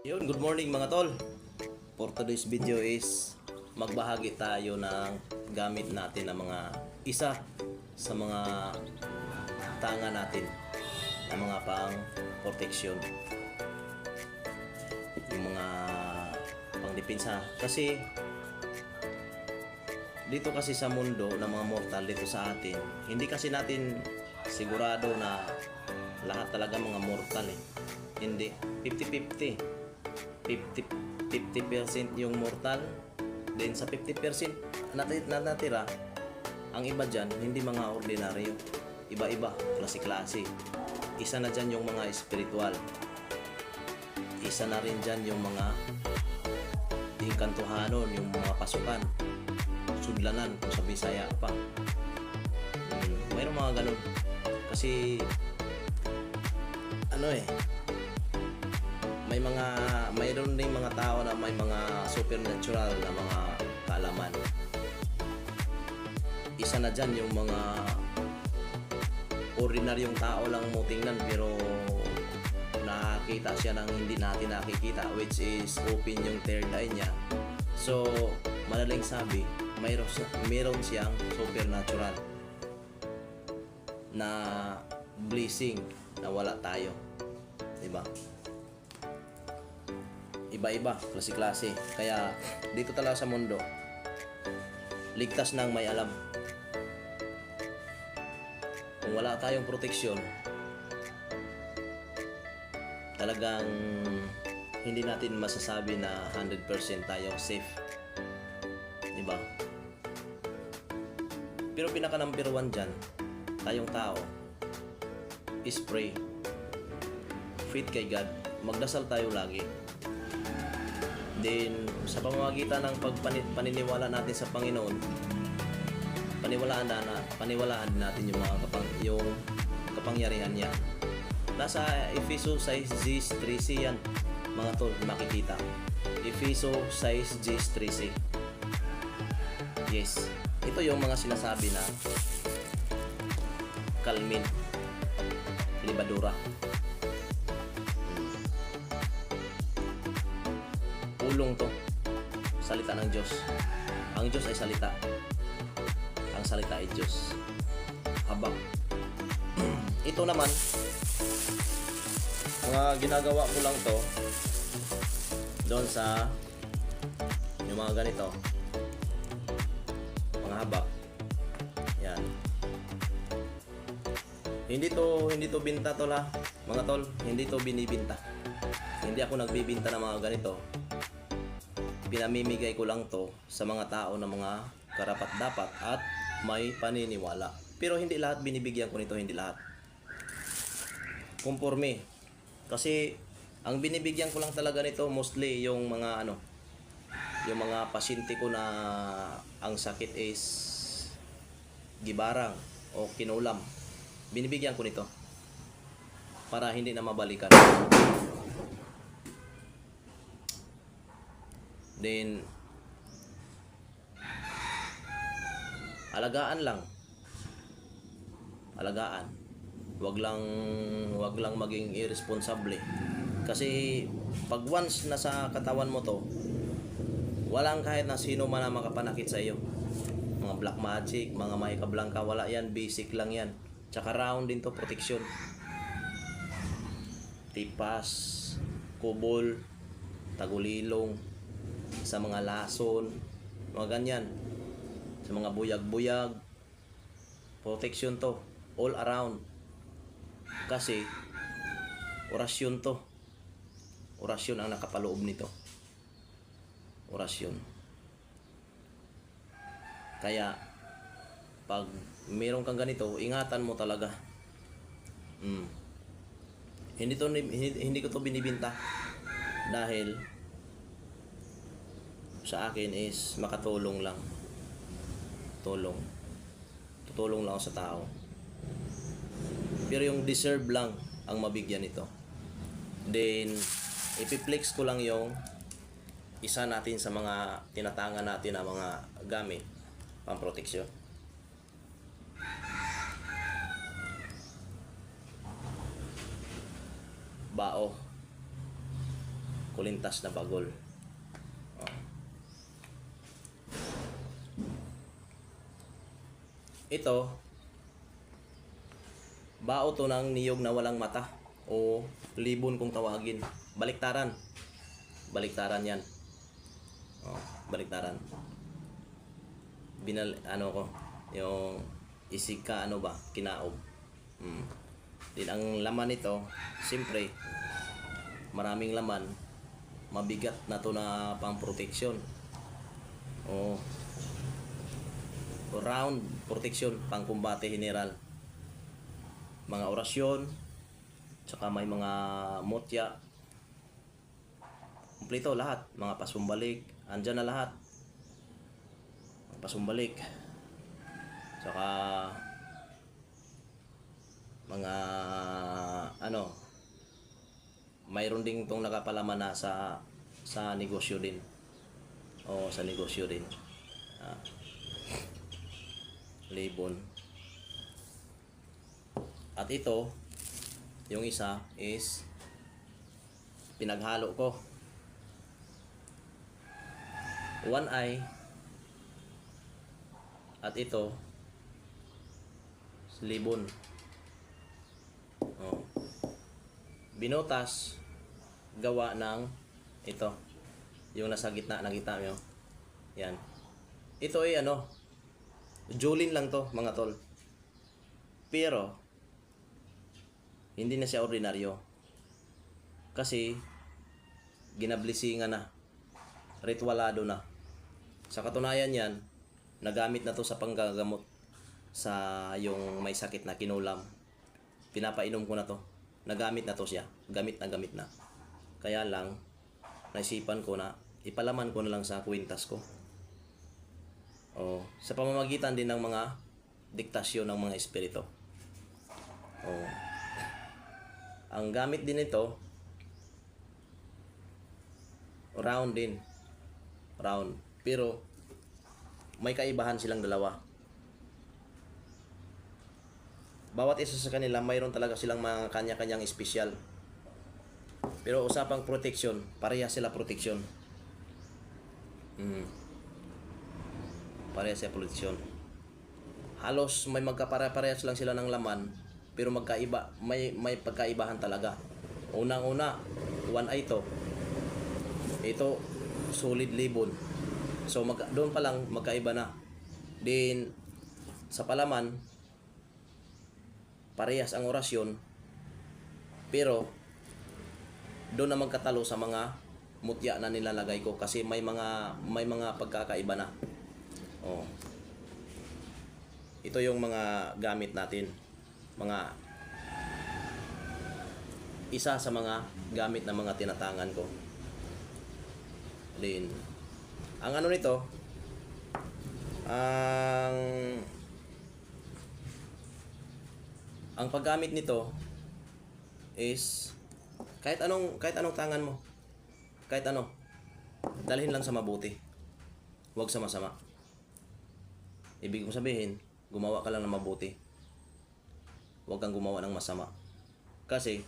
Yun, good morning mga tol. For today's video is magbahagi tayo ng gamit natin na mga isa sa mga tanga natin na mga pang protection. Yung mga pang depensa. Kasi dito kasi sa mundo ng mga mortal dito sa atin, hindi kasi natin sigurado na lahat talaga mga mortal eh. Hindi, 50-50. 50% yung mortal, then sa 50% na natira, ang iba dyan hindi mga ordinaryo, iba-iba, klase-klase. Isa na dyan yung mga spiritual, isa na rin dyan yung mga inkantuhanon, yung mga pasukan, sudlanan kung sa Bisaya pa. Mayroong mga ganun kasi mayroon ding mga tao na may mga supernatural na mga kaalaman. Isa na dyan yung mga ordinaryong tao lang mo tingnan pero nakakita siya ng hindi natin nakikita, which is open yung third eye niya. So madaling sabi, mayroon siyang supernatural na blessing na wala tayo, diba? Iba-iba, klase-klase. Kaya dito talaga sa mundo, ligtas nang may alam. Kung wala tayong proteksyon, talagang hindi natin masasabi na 100% tayo safe, diba? Pero pinaka number one dyan, tayong tao, is pray. Faith kay God. Magdasal tayo lagi. Then, sa pamamagitan ng paniniwala natin sa Panginoon, paniwalaan natin yung mga kapangyarihan niya. Nasa Efeso 6:13 yan, mga tol, makikita. Efeso 6:13. Yes. Ito yung mga sinasabi na kalmin, libadura. Ulong to, salita ng Diyos. Ang Diyos ay salita. Ang salita ay Diyos. Habang ito naman, mga ginagawa ko lang to doon sa yung mga ganito, mga haba. Yan. Hindi to binta to la, mga tol. Hindi to binibinta. Hindi ako nagbibinta ng mga ganito. Pinamimigay ko lang to sa mga tao na mga karapat-dapat at may paniniwala. Pero hindi lahat binibigyan ko nito, hindi lahat. Conforme. Kasi ang binibigyan ko lang talaga nito mostly yung mga yung mga pasyente ko na ang sakit is gibarang o kinulam. Binibigyan ko nito para hindi na mabalikan. Then alagaan lang. Alagaan. Wag lang maging irresponsible. Kasi pag once na sa katawan mo to, walang kahit na sino man ang makapanakit sa iyo. Mga black magic, mga mahika blanca, wala yan, basic lang yan. Tsaka round din to, protection. Tipas, kubol, tagulilong, sa mga lason, mga ganyan, sa mga buyag-buyag, protection to, all around. Kasi orasyon to, orasyon ang nakapaloob nito, orasyon. Kaya pag meron kang ganito, ingatan mo talaga. Hindi ko to binibinta dahil sa akin is makatulong lang. Tutulong lang ako sa tao. Pero yung deserve lang ang mabigyan nito. Then ipiplex ko lang yung isa natin sa mga tinatanga natin na mga gamit pang proteksyon. Bao. kulintas na bagol. Oh. Ito, bao to ng niyog na walang mata o libon kung tawagin. Baliktaran. Baliktaran yan. Oh, baliktaran. Ano ko, yung isig ka, ano ba, kinaob. Din ang laman nito, siyempre, maraming laman, mabigat na to na pang protection. Oh, round protection, pang kumbate general. Mga orasyon, tsaka may mga motya. Kompleto lahat, mga pasumbalik, andyan na lahat. Pasumbalik. Tsaka mga ano, mayroon ding tong nakapalaman na sa negosyo din. O sa negosyo din. Libon. At ito, yung isa is pinaghalo ko. One eye. At ito, libon. Oh. Binutas, gawa ng ito. Yung nasa gitna, nakita nyo. Yan. Ito ay ano, Julin lang to, mga tol. Pero, hindi na siya ordinaryo. Kasi, ginablisingan na. Ritualado na. Sa katunayan yan, nagamit na to sa panggagamot sa yung may sakit na kinulam. Pinapainom ko na to. Nagamit na to siya. Gamit na. Kaya lang, naisipan ko na, ipalaman ko na lang sa kwintas ko. O, sa pamamagitan din ng mga diktasyon ng mga espiritu. O, ang gamit din ito, round din. Round. Pero, may kaibahan silang dalawa. Bawat isa sa kanila, mayroon talaga silang mga kanya-kanyang espesyal. Pero usapang protection, pareha sila protection. Pareha sila protection. Halos may magkapare-parehas lang sila ng laman, pero magkaiba, may pagkaibahan talaga. Unang-una, one eye to. Ito, solid libon. So doon pa lang magkaiba na. Then sa palaman parehas ang orasyon, pero doon na magkatalo sa mga mutya na nilalagay ko kasi may mga pagkakaiba na. Oh. Ito yung mga gamit natin. Mga isa sa mga gamit na mga tinatangan ko. Then ang ano nito, ang paggamit nito is kahit anong tangan mo, kahit ano, dalhin lang sa mabuti, huwag sa masama. Ibig kong sabihin, gumawa ka lang ng mabuti, huwag kang gumawa ng masama. Kasi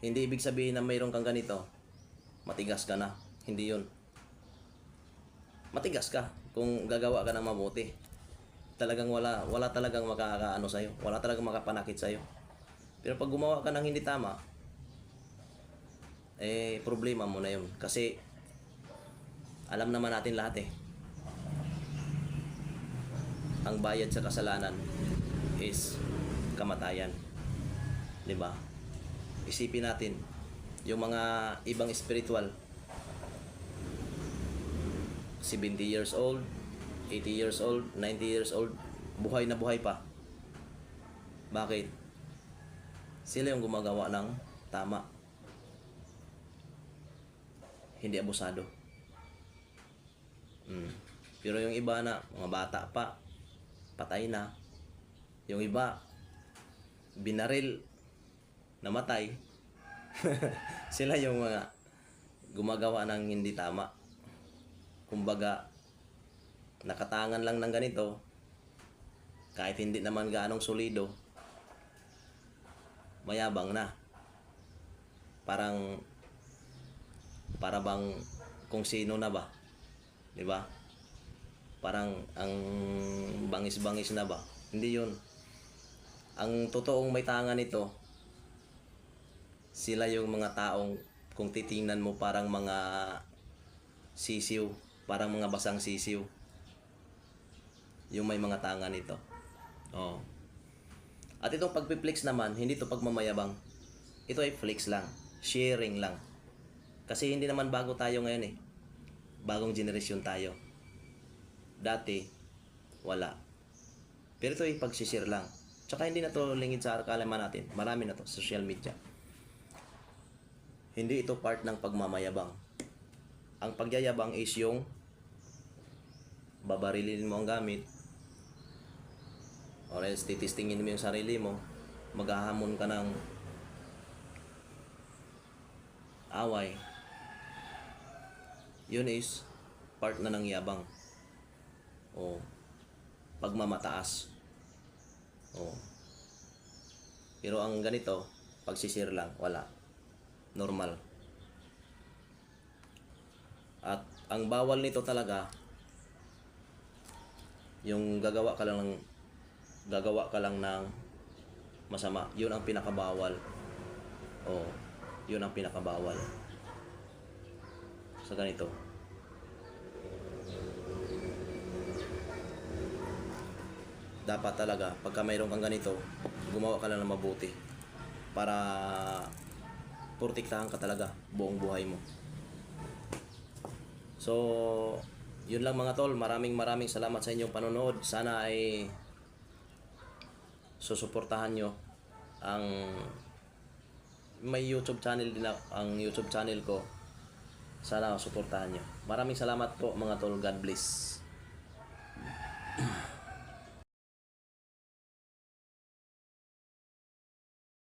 hindi ibig sabihin na mayroon kang ganito, matigas ka na. Hindi yun. Matigas ka kung gagawa ka ng mabuti. Talagang wala talagang makakaano sa iyo. Wala talagang makapanakit sa iyo. Pero pag gumawa ka ng hindi tama, problema mo na 'yun kasi alam naman natin lahat ang bayad sa kasalanan is kamatayan. 'Di ba? Isipin natin yung mga ibang spiritual 70 years old, 80 years old, 90 years old, buhay na buhay pa. Bakit? Sila yung gumagawa ng tama. Hindi abusado. Pero yung iba na, mga bata pa, patay na. Yung iba, binaril, namatay. Sila yung mga gumagawa ng hindi tama. Kumbaga, nakatangan lang ng ganito, kahit hindi naman gaanong solido, mayabang na. Parang para bang kung sino na ba, 'di ba? Parang ang bangis-bangis na ba? Hindi 'yun. Ang totoong may tanga nito, sila yung mga taong kung titingnan mo parang mga sisiw, parang mga basang sisiw. Yung may mga tanga nito. Oh. At itong pagpi-flex naman, hindi to pagmamayabang. Ito ay flex lang, sharing lang. Kasi hindi naman bago tayo ngayon eh. Bagong generasyon tayo. Dati, wala. Pero ito ay pag-share lang. Tsaka hindi na to lingid sa kalaman natin. Marami na to, social media. Hindi ito part ng pagmamayabang. Ang pagyayabang is yung babarilin mo ang gamit, or else titistingin mo yung sarili mo, maghahamon ka ng away. Yun is part na ng yabang o pagmamataas. O. Pero ang ganito, pagsisir lang, wala. Normal. At ang bawal nito talaga, yung gagawa ka lang ng masama. Yun ang pinakabawal. O, yun ang pinakabawal. Sa ganito. Dapat talaga, pagka mayroon kang ganito, gumawa ka lang ng mabuti. Para protektahan ka talaga buong buhay mo. So, yun lang mga tol. Maraming salamat sa inyong panonood. Sana ay susuportahan nyo ang may YouTube channel din ang YouTube channel ko. Sana suportahan nyo. Maraming salamat po mga tol. God bless.